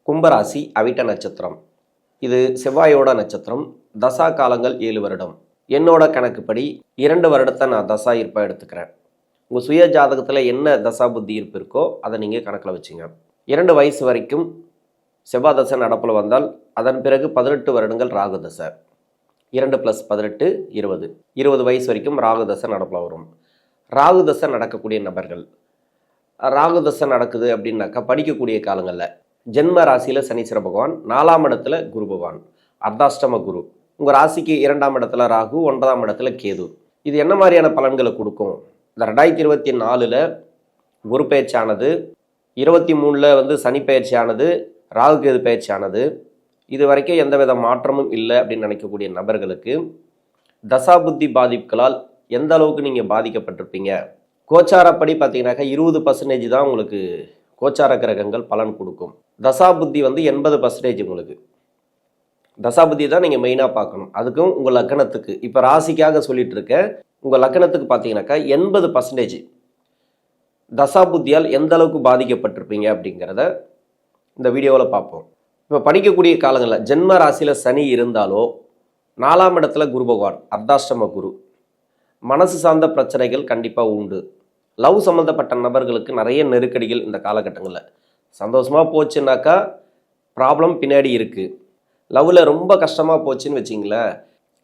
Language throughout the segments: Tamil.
கும்பராசி அவிட்ட நட்சத்திரம். இது செவ்வாயோட நட்சத்திரம். தசா காலங்கள் 7 வருடம். என்னோட கணக்குப்படி 2 வருடத்தை நான் தசா இருப்பாக எடுத்துக்கிறேன். உங்கள் சுய ஜாதகத்தில் என்ன தசா புத்தி இருப்பு இருக்கோ அதை நீங்கள் கணக்கில் வச்சுங்க. 2 வயசு வரைக்கும் செவ்வாய் தசை நடப்பில் வந்தால் அதன் பிறகு 18 வருடங்கள் ராகு தசை. 2 + 18 20. 20 வயசு வரைக்கும் ராகு தசை நடப்பில் வரும். ராகு தசை நடக்கக்கூடிய நபர்கள், ராகு தசை நடக்குது அப்படின்னாக்கா படிக்கக்கூடிய காலங்களில் ஜென்ம ராசியில் சனீஸ்வர பகவான், 4ஆம் இடத்துல குரு பகவான், அர்த்தாஷ்டம குரு. உங்கள் ராசிக்கு 2ஆம் இடத்துல ராகு, 9ஆம் இடத்துல கேது. இது என்ன மாதிரியான பலன்களை கொடுக்கும்? இந்த 2024 குரு பயிற்சியானது, 23 சனி பயிற்சியானது, ராகு கேது பயிற்சியானது, இது வரைக்கும் எந்தவித மாற்றமும் இல்லை அப்படின்னு நினைக்கக்கூடிய நபர்களுக்கு தசாபுத்தி பாதிப்புகளால் எந்த அளவுக்கு நீங்கள் பாதிக்கப்பட்டிருப்பீங்க? கோச்சாரப்படி பார்த்தீங்கன்னாக்கா 20% தான் உங்களுக்கு கோச்சார கிரகங்கள் பலன் கொடுக்கும். தசாபுத்தி 80% உங்களுக்கு. தசாபுத்தி தான் நீங்கள் மெயினாக பார்க்கணும். அதுக்கும் உங்கள் லக்கணத்துக்கு, இப்போ ராசிக்காக சொல்லிட்டு இருக்க உங்கள் லக்கணத்துக்கு பார்த்தீங்கன்னாக்கா 80% தசாபுத்தியால் எந்த அளவுக்கு பாதிக்கப்பட்டிருப்பீங்க அப்படிங்கிறத இந்த வீடியோவில் பார்ப்போம். இப்போ படிக்கக்கூடிய காலங்களில் ஜென்ம ராசியில் சனி இருந்தாலோ, 4ஆம் இடத்துல குரு பகவான், அர்த்தாஷ்டம குரு, மனசு சார்ந்த பிரச்சனைகள் கண்டிப்பாக உண்டு. லவ் சம்மந்தப்பட்ட நபர்களுக்கு நிறைய நெருக்கடிகள் இந்த காலகட்டங்களில். சந்தோஷமாக போச்சுன்னாக்கா ப்ராப்ளம் பின்னாடி இருக்குது. லவ்வில் ரொம்ப கஷ்டமாக போச்சுன்னு வச்சிங்களேன்,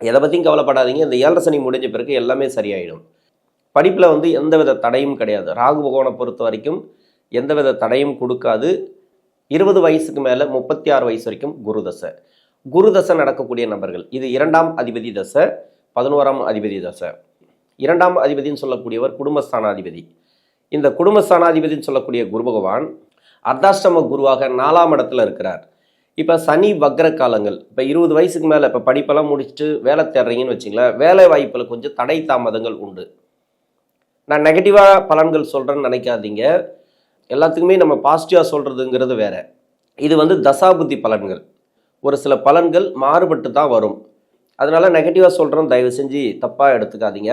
எதை பற்றியும் கவலைப்படாதீங்க. இந்த 7 சனி முடிஞ்ச பிறகு எல்லாமே சரியாயிடும். படிப்பில் எந்தவித தடையும் கிடையாது. ராகு பகவானை பொறுத்த வரைக்கும் எந்தவித தடையும் கொடுக்காது. 20 வயசுக்கு மேலே 36 வயசு வரைக்கும் குரு தசை. குரு தசை நடக்கக்கூடிய நபர்கள், இது 2ஆம் அதிபதி தசை, 11ஆம் அதிபதி தசை. 2ஆம் அதிபதினு சொல்லக்கூடியவர் குடும்பஸ்தானாதிபதி. இந்த குடும்பஸ்தானாதிபதினு சொல்லக்கூடிய குரு பகவான் அர்த்தாஷ்டம குருவாக 4ஆம் இடத்துல இருக்கிறார். இப்போ சனி வக்ர காலங்கள், இப்போ 20 வயசுக்கு மேலே இப்போ படிப்பெல்லாம் முடிச்சுட்டு வேலை தேடுறீங்கன்னு வச்சிங்களேன், வேலை வாய்ப்பில் கொஞ்சம் தடை தாமதங்கள் உண்டு. நான் நெகட்டிவாக பலன்கள் சொல்கிறேன்னு நினைக்காதீங்க. எல்லாத்துக்குமே நம்ம பாசிட்டிவாக சொல்கிறதுங்கிறது வேற. இது தசாபுத்தி பலன்கள். ஒரு சில பலன்கள் மாறுபட்டு தான் வரும். அதனால் நெகட்டிவாக சொல்கிறோம், தயவு செஞ்சு தப்பாக எடுத்துக்காதீங்க.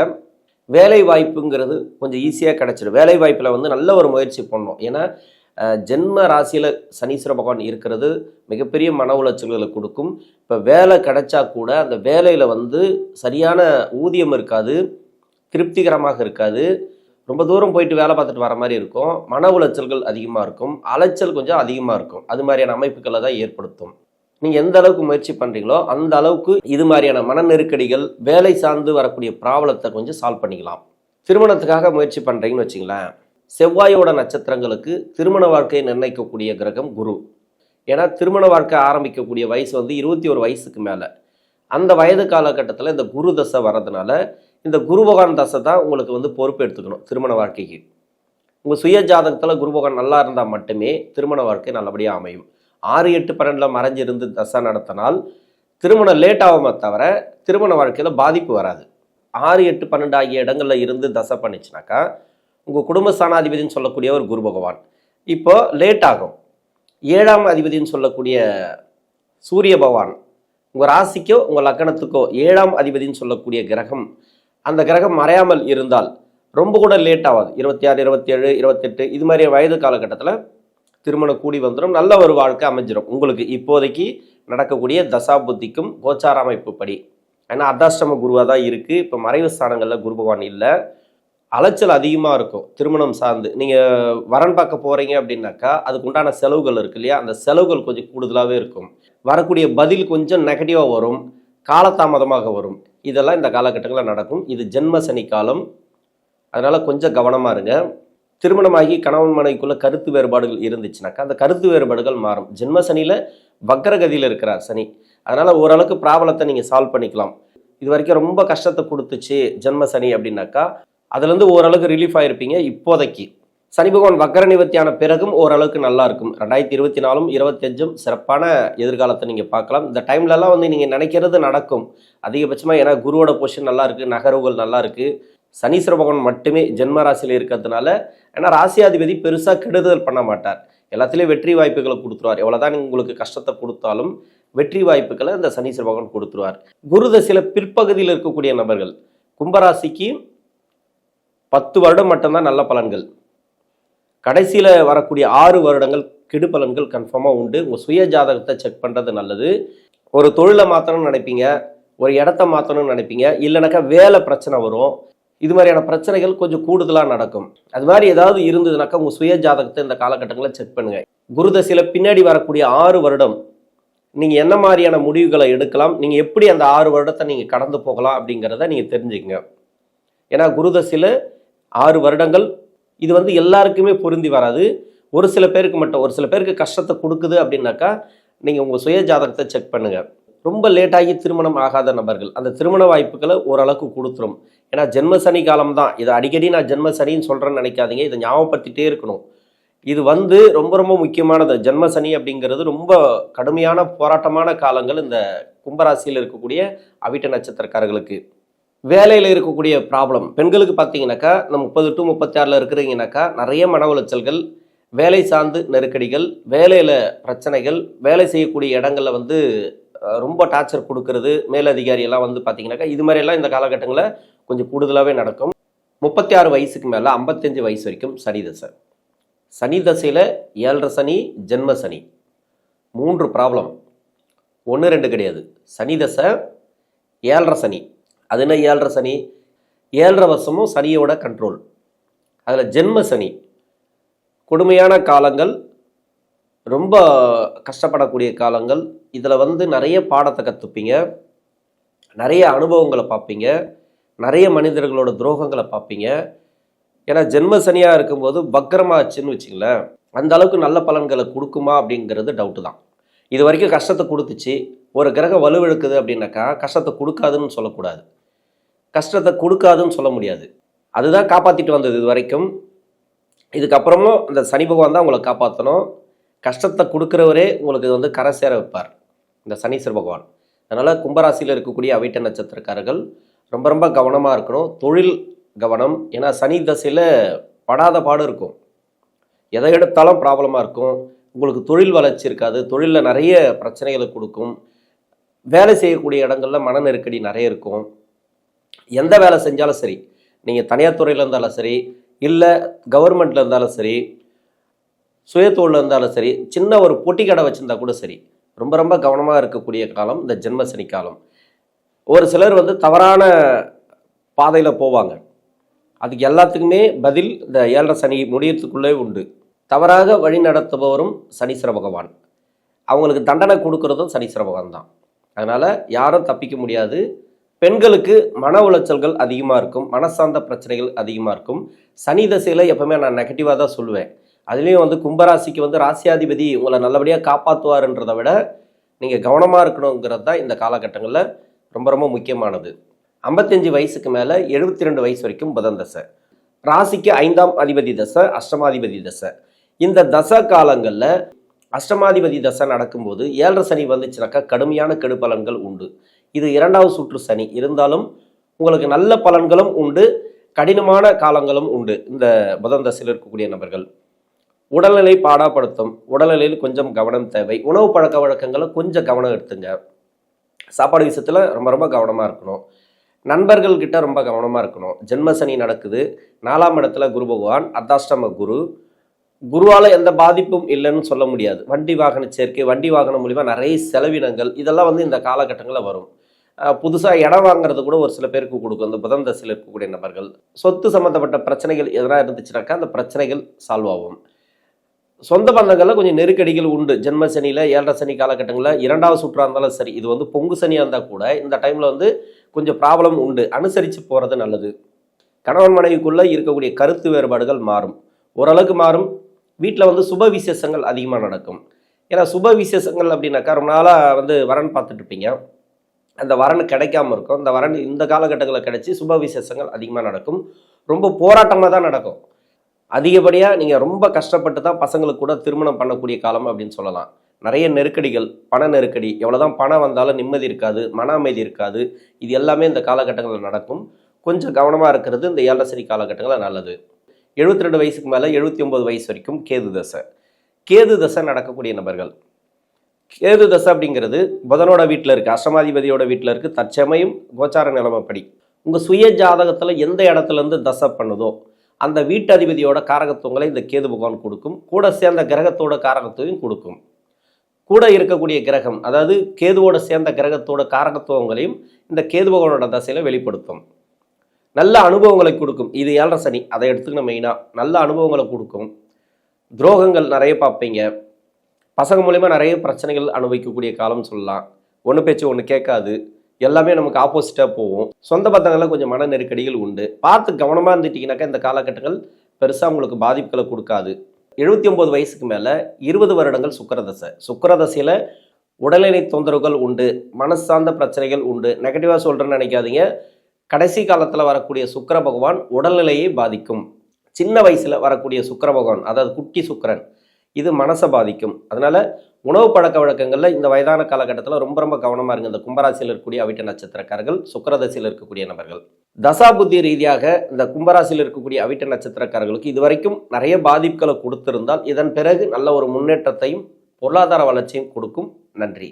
வேலை வாய்ப்புங்கிறது கொஞ்சம் ஈஸியாக கிடச்சிடும். வேலை வாய்ப்பில் நல்ல ஒரு முயற்சி பண்ணணும். ஏன்னா ஜென்ம ராசியில் சனீஸ்வர பகவான் இருக்கிறது மிகப்பெரிய மன உளைச்சல்களை கொடுக்கும். இப்போ வேலை கிடைச்சா கூட அந்த வேலையில் சரியான ஊதியம் இருக்காது, திருப்திகரமாக இருக்காது. ரொம்ப தூரம் போயிட்டு வேலை பார்த்துட்டு வர மாதிரி இருக்கும். மன உளைச்சல்கள் அதிகமாக இருக்கும், அலைச்சல் கொஞ்சம் அதிகமாக இருக்கும். அது மாதிரியான அமைப்புகளை தான் ஏற்படுத்தும். நீங்கள் எந்த அளவுக்கு முயற்சி பண்ணுறீங்களோ அந்த அளவுக்கு இது மாதிரியான மன நெருக்கடிகள், வேலை சார்ந்து வரக்கூடிய ப்ராப்ளத்தை கொஞ்சம் சால்வ் பண்ணிக்கலாம். திருமணத்துக்காக முயற்சி பண்ணுறீங்கன்னு வச்சிங்களேன், செவ்வாயோட நட்சத்திரங்களுக்கு திருமண வாழ்க்கையை நிர்ணயிக்கக்கூடிய கிரகம் குரு. ஏன்னா திருமண வாழ்க்கை ஆரம்பிக்கக்கூடிய வயசு 21 வயசுக்கு மேலே. அந்த வயது காலகட்டத்தில் இந்த குரு தசை வர்றதுனால இந்த குரு பகவான் தசை தான் உங்களுக்கு பொறுப்பு எடுத்துக்கணும் திருமண வாழ்க்கைக்கு. உங்கள் சுய ஜாதகத்தில் குரு பகவான் நல்லா இருந்தால் மட்டுமே திருமண வாழ்க்கை நல்லபடியாக அமையும். 6, 8, 12 மறைஞ்சிருந்து தசை நடத்தினால் திருமணம் லேட் ஆகுமே தவிர திருமண வாழ்க்கையில் பாதிப்பு வராது. 6, 8, 12 ஆகிய இடங்களில் இருந்து தசை பண்ணிச்சுனாக்கா உங்கள் குடும்பஸ்தானாதிபதினு சொல்லக்கூடியவர் குரு பகவான் இப்போ லேட் ஆகும். 7ஆம் அதிபதினு சொல்லக்கூடிய சூரிய பகவான் உங்கள் ராசிக்கோ உங்கள் லக்கணத்துக்கோ 7ஆம் அதிபதினு சொல்லக்கூடிய கிரகம், அந்த கிரகம் மறையாமல் இருந்தால் ரொம்ப கூட லேட் ஆகாது. 26, 27, 28 இது மாதிரி வயது காலகட்டத்தில் திருமணம் கூடி வந்துடும். நல்ல ஒரு வாழ்க்கை அமைஞ்சிடும் உங்களுக்கு இப்போதைக்கு நடக்கக்கூடிய தசாபுத்திக்கும் கோச்சார அமைப்பு படி. ஏன்னா அர்த்தாஷ்டம குருவாக தான் இருக்குது. இப்போ மறைவு ஸ்தானங்களில் குரு பகவான் இல்லை. அலைச்சல் அதிகமாக இருக்கும் திருமணம் சார்ந்து. நீங்கள் வரன் பார்க்க போகிறீங்க அப்படின்னாக்கா அதுக்கு உண்டான செலவுகள் இருக்கு இல்லையா, அந்த செலவுகள் கொஞ்சம் கூடுதலாகவே இருக்கும். வரக்கூடிய பதில் கொஞ்சம் நெகட்டிவாக வரும், காலதாமதமாக வரும். இதெல்லாம் இந்த காலகட்டங்களில் நடக்கும். இது ஜென்ம சனி காலம், அதனால் கொஞ்சம் கவனமாக இருங்க. திருமணமாகி கணவன் மனைவிக்குள்ள கருத்து வேறுபாடுகள் இருந்துச்சுனாக்கா அந்த கருத்து வேறுபாடுகள் மாறும். ஜென்ம சனியில் வக்ரகதியில் இருக்கிறார் சனி, அதனால் ஓரளவுக்கு ப்ராப்ளத்தை நீங்கள் சால்வ் பண்ணிக்கலாம். இது வரைக்கும் ரொம்ப கஷ்டத்தை கொடுத்துச்சு ஜென்ம சனி அப்படின்னாக்கா அதுலேருந்து ஓரளவுக்கு ரிலீஃப் ஆகிருப்பீங்க. இப்போதைக்கு சனி பகவான் வக்ர நிவர்த்தியான பிறகும் ஓரளவுக்கு நல்லா இருக்கும். 2024, 25 சிறப்பான எதிர்காலத்தை நீங்கள் பார்க்கலாம். இந்த டைம்லலாம் நீங்கள் நினைக்கிறது நடக்கும் அதிகபட்சமாக. ஏன்னா குருவோட பொசிஷன் நல்லா இருக்குது, நகர்வுகள் நல்லா இருக்குது. சனீஸ்வர பகவான் மட்டுமே ஜென்ம ராசியில் இருக்கிறதுனால, ஏன்னா ராசியாதிபதி பெருசாக கெடுதல் பண்ண மாட்டார், எல்லாத்துலேயும் வெற்றி வாய்ப்புகளை கொடுத்துருவார். எவ்வளோதான் உங்களுக்கு கஷ்டத்தை கொடுத்தாலும் வெற்றி வாய்ப்புகளை இந்த சனீஸ்வர பகவான் கொடுத்துருவார். குரு தசையில் பிற்பகுதியில் இருக்கக்கூடிய நபர்கள், கும்பராசிக்கு 10 வருடம் மட்டும்தான் நல்ல பலன்கள். கடைசியில் வரக்கூடிய 6 வருடங்கள் கெடு பலன்கள் கன்ஃபார்மாக உண்டு. உங்கள் சுய ஜாதகத்தை செக் பண்ணுறது நல்லது. ஒரு தொழிலை மாற்றணும்னு நினைப்பீங்க, ஒரு இடத்த மாற்றணும்னு நினைப்பீங்க, இல்லைனாக்கா வேலை பிரச்சனை வரும். இது மாதிரியான பிரச்சனைகள் கொஞ்சம் கூடுதலாக நடக்கும். அது மாதிரி ஏதாவது இருந்ததுனாக்கா உங்கள் சுய ஜாதகத்தை இந்த காலகட்டங்களில் செக் பண்ணுங்கள். குருதசையில் பின்னாடி வரக்கூடிய 6 வருடம் நீங்கள் என்ன மாதிரியான முடிவுகளை எடுக்கலாம், நீங்கள் எப்படி அந்த 6 வருடத்தை நீங்கள் கடந்து போகலாம் அப்படிங்கிறத நீங்கள் தெரிஞ்சுக்கங்க. ஏன்னா குருதசையில் 6 வருடங்கள் இது வந்து எல்லாருக்குமே பொருந்தி வராது. ஒரு சில பேருக்கு மட்டும், ஒரு சில பேருக்கு கஷ்டத்தை கொடுக்குது அப்படின்னாக்கா நீங்கள் உங்கள் சுய ஜாதகத்தை செக் பண்ணுங்கள். ரொம்ப லேட்டாகி திருமணம் ஆகாத நபர்கள் அந்த திருமண வாய்ப்புகளை ஓரளவுக்கு கொடுத்துரும். ஏன்னா ஜென்ம சனி காலம் தான் இது. அடிக்கடி நான் ஜென்ம சனின்னு சொல்கிறேன்னு நினைக்காதீங்க, இதை ஞாபகப்படுத்திட்டே இருக்கணும். இது வந்து ரொம்ப ரொம்ப முக்கியமானது. ஜென்ம சனி அப்படிங்கிறது ரொம்ப கடுமையான போராட்டமான காலங்கள் இந்த கும்பராசியில் இருக்கக்கூடிய அவிட்ட நட்சத்திரக்காரர்களுக்கு. வேலையில் இருக்கக்கூடிய ப்ராப்ளம் பெண்களுக்கு பார்த்தீங்கன்னாக்கா இந்த 30 to 36 இருக்கிறீங்கனாக்கா நிறைய மன உளைச்சல்கள், வேலை சார்ந்து நெருக்கடிகள், வேலையில் பிரச்சனைகள், வேலை செய்யக்கூடிய இடங்களில் வந்து ரொம்ப டார்ச்சர் கொடுக்கறது, மேலதிகாரியெல்லாம் வந்து பார்த்தீங்கன்னாக்கா இது மாதிரியெல்லாம் இந்த காலகட்டங்களில் கொஞ்சம் கூடுதலாகவே நடக்கும். 36 வயசுக்கு மேலே 55 வயசு வரைக்கும் சனி தசை. சனி தசையில் 7.5 சனி, ஜென்ம சனி, 3 ப்ராப்ளம். 1 2 கிடையாது. சனி தசை, 7.5 சனி. அது என்ன 7.5 சனி? 7.5 வருஷமும் சனியோட கண்ட்ரோல். அதில் ஜென்ம சனி, கொடுமையான காலங்கள், ரொம்ப கஷ்டப்படக்கூடிய காலங்கள். இதில் வந்து நிறைய பாடத்தை கற்றுப்பீங்க, நிறைய அனுபவங்களை பார்ப்பீங்க, நிறைய மனிதர்களோட துரோகங்களை பார்ப்பீங்க. ஏன்னா ஜென்ம சனியாக இருக்கும்போது வக்ரமாச்சுன்னு வச்சுங்களேன், அந்த அளவுக்கு நல்ல பலன்களை கொடுக்குமா அப்படிங்கிறது டவுட்டு தான். இது வரைக்கும் கஷ்டத்தை கொடுத்துச்சு. ஒரு கிரகம் வலுவிழுக்குது அப்படின்னாக்கா கஷ்டத்தை கொடுக்காதுன்னு சொல்லக்கூடாது, கஷ்டத்தை கொடுக்காதுன்னு சொல்ல முடியாது. அதுதான் காப்பாற்றிட்டு வந்தது இது வரைக்கும். இதுக்கப்புறமும் இந்த சனி பகவான் தான் உங்களை காப்பாற்றணும். கஷ்டத்தை கொடுக்குறவரே உங்களுக்கு வந்து கரை சேர வைப்பார் இந்த சனீஸ்வர பகவான். அதனால் கும்பராசியில் இருக்கக்கூடிய அவிட்ட நட்சத்திரக்காரர்கள் ரொம்ப ரொம்ப கவனமாக இருக்கணும். தொழில் கவனம். ஏன்னா சனி தசையில் படாத பாடு இருக்கும், எதை எடுத்தாலும் ப்ராப்ளமாக இருக்கும். உங்களுக்கு தொழில் வளர்ச்சி இருக்காது, தொழிலில் நிறைய பிரச்சனைகளை கொடுக்கும். வேலை செய்யக்கூடிய இடங்களில் மன நெருக்கடி நிறைய இருக்கும். எந்த வேலை செஞ்சாலும் சரி, நீங்கள் தனியார் துறையில் இருந்தாலும் சரி, இல்லை கவர்மெண்ட்டில் இருந்தாலும் சரி, சுயத்தொழில் இருந்தாலும் சரி, சின்ன ஒரு பொட்டி கடை வச்சுருந்தா கூட சரி, ரொம்ப ரொம்ப கவனமாக இருக்கக்கூடிய காலம் இந்த ஜென்ம சனி காலம். ஒரு சிலர் வந்து தவறான பாதையில் போவாங்க. அதுக்கு எல்லாத்துக்குமே பதில் இந்த 7.5 சனி முடியறதுக்குள்ளே உண்டு. தவறாக வழி நடத்துபவரும் சனீஸ்வர பகவான், அவங்களுக்கு தண்டனை கொடுக்கறதும் சனீஸ்வர பகவான் தான். அதனால் யாரும் தப்பிக்க முடியாது. பெண்களுக்கு மன உளைச்சல்கள் அதிகமாக இருக்கும், மனசார்ந்த பிரச்சனைகள் அதிகமாக இருக்கும். சனி தசையில் எப்பவுமே நான் நெகட்டிவாக தான் சொல்லுவேன். அதுலேயும் வந்து கும்பராசிக்கு வந்து ராசியாதிபதி உங்களை நல்லபடியாக காப்பாற்றுவார்ன்றதை விட நீங்கள் கவனமாக இருக்கணுங்கிறது தான் இந்த காலகட்டங்களில் ரொம்ப ரொம்ப முக்கியமானது. 55 வயசுக்கு மேலே 72 வயசு வரைக்கும் புதன் தசை. ராசிக்கு 5ஆம் அதிபதி தசை, அஷ்டமாதிபதி தசை. இந்த தசை காலங்களில் அஷ்டமாதிபதி தசை நடக்கும்போது 7.5 சனி வந்துச்சுனாக்கா கடுமையான கெடு பலன்கள் உண்டு. இது 2வது சுற்று சனி இருந்தாலும் உங்களுக்கு நல்ல பலன்களும் உண்டு, கடினமான காலங்களும் உண்டு. இந்த புதன் தசையில் இருக்கக்கூடிய நபர்கள் உடல்நிலை பாடாப்படுத்தும், உடல்நிலையில் கொஞ்சம் கவனம் தேவை. உணவு பழக்க வழக்கங்களை கொஞ்சம் கவனம் எடுத்துங்க. சாப்பாடு விஷயத்தில் ரொம்ப ரொம்ப கவனமாக இருக்கணும். நண்பர்கள்கிட்ட ரொம்ப கவனமாக இருக்கணும். ஜென்ம சனி நடக்குது, 4ஆம் இடத்துல குரு பகவான், அர்த்தாஷ்டம குரு. குருவால் எந்த பாதிப்பும் இல்லைன்னு சொல்ல முடியாது. வண்டி வாகன சேர்க்கை, வண்டி வாகனம் மூலிமா நிறைய செலவினங்கள் இதெல்லாம் வந்து இந்த காலகட்டங்களில் வரும். புதுசாக இடம் வாங்குறது கூட ஒரு சில பேருக்கு கொடுக்கும் இந்த புதன் தசையில் இருக்கக்கூடிய நபர்கள். சொத்து சம்மந்தப்பட்ட பிரச்சனைகள் எதனா இருந்துச்சுனாக்கா அந்த பிரச்சனைகள் சால்வ் ஆகும். சொந்த பந்தங்களில் கொஞ்சம் நெருக்கடிகள் உண்டு. ஜென்ம சனியில் 7.5 சனி காலகட்டங்களில் 2வது சுற்றாக இருந்தாலும் சரி, இது வந்து பொங்கு சனியாக இருந்தால் கூட இந்த டைமில் வந்து கொஞ்சம் ப்ராப்ளம் உண்டு. அனுசரித்து போகிறது நல்லது. கணவன் மனைவிக்குள்ளே இருக்கக்கூடிய கருத்து வேறுபாடுகள் மாறும், ஓரளவுக்கு மாறும். வீட்டில் வந்து சுப விசேஷங்கள் அதிகமாக நடக்கும். ஏன்னா சுப விசேஷங்கள் அப்படின்னாக்கா ரொம்ப நாளாக வந்து வரன் பார்த்துட்ருப்பீங்க, அந்த வரன் கிடைக்காம இருக்கும். இந்த வரன் இந்த காலகட்டங்களில் கிடைச்சி சுப விசேஷங்கள் அதிகமாக நடக்கும். ரொம்ப போராட்டமாக தான் நடக்கும். அதிகப்படியாக நீங்கள் ரொம்ப கஷ்டப்பட்டு தான் பசங்களுக்கு கூட திருமணம் பண்ணக்கூடிய காலம் அப்படின்னு சொல்லலாம். நிறைய நெருக்கடிகள், பண நெருக்கடி, எவ்வளோதான் பணம் வந்தாலும் நிம்மதி இருக்காது, மன அமைதி இருக்காது. இது எல்லாமே இந்த காலகட்டங்களில் நடக்கும். கொஞ்சம் கவனமாக இருக்கிறது இந்த 7.5 சனி காலகட்டங்களில் நல்லது. 72 வயசுக்கு மேலே 79 வயசு வரைக்கும் கேது தசை. கேது தசை நடக்கக்கூடிய நபர்கள், கேது தசை அப்படிங்கிறது புதனோட வீட்டில் இருக்குது, அஷ்டமாதிபதியோட வீட்டில் இருக்குது. தற்சமயம் கோச்சார நிலைமைப்படி உங்கள் சுய ஜாதகத்தில் எந்த இடத்துலேருந்து தசை பண்ணுதோ அந்த வீட்டு அதிபதியோட காரகத்துவங்களை இந்த கேது பகவான் கொடுக்கும். கூட சேர்ந்த கிரகத்தோட காரகத்துவம் கொடுக்கும். கூட இருக்கக்கூடிய கிரகம், அதாவது கேதுவோட சேர்ந்த கிரகத்தோட காரகத்துவங்களையும் இந்த கேது பகவானோட தசையில் வெளிப்படுத்தும். நல்ல அனுபவங்களை கொடுக்கும். இது 7.5 சனி, அதை எடுத்துக்கணும் மெயினாக. நல்ல அனுபவங்களை கொடுக்கும். துரோகங்கள் நிறைய பார்ப்பீங்க. பசங்க மூலிமா நிறைய பிரச்சனைகள் அனுபவிக்கக்கூடிய காலம்னு சொல்லலாம். ஒன்று பேச்சு ஒன்று கேட்காது, எல்லாமே நமக்கு ஆப்போசிட்டாக போகும். சொந்த பந்தங்களில் கொஞ்சம் மன நெருக்கடிகள் உண்டு. பார்த்து கவனமாக இருந்துட்டீங்கன்னாக்கா இந்த காலகட்டங்கள் பெருசாக உங்களுக்கு பாதிப்புகளை கொடுக்காது. 79 வயசுக்கு மேலே 20 வருடங்கள் சுக்கிரதசை. சுக்கிரதசையில் உடல்நிலை தொந்தரவுகள் உண்டு, மனசார்ந்த பிரச்சனைகள் உண்டு. நெகட்டிவாக சொல்கிறேன்னு நினைக்காதீங்க. கடைசி காலத்தில் வரக்கூடிய சுக்கிர பகவான் உடல்நிலையை பாதிக்கும். சின்ன வயசில் வரக்கூடிய சுக்கிர பகவான், அதாவது குட்டி சுக்கிரன், இது மனசை பாதிக்கும். அதனால் உணவு பழக்க வழக்கங்களில் இந்த வயதான காலகட்டத்தில் ரொம்ப ரொம்ப கவனமாக இருங்க. இந்த கும்பராசியில் இருக்கக்கூடிய அவிட்ட நட்சத்திரக்காரர்கள், சுக்கிரதசையில் இருக்கக்கூடிய நபர்கள். தசா புத்தி ரீதியாக இந்த கும்பராசியில் இருக்கக்கூடிய அவிட்ட நட்சத்திரக்காரர்களுக்கு இதுவரைக்கும் நிறைய பாதிப்புகளை கொடுத்திருந்தால் இதன் பிறகு நல்ல ஒரு முன்னேற்றத்தையும் பொருளாதார வளர்ச்சியும் கொடுக்கும். நன்றி.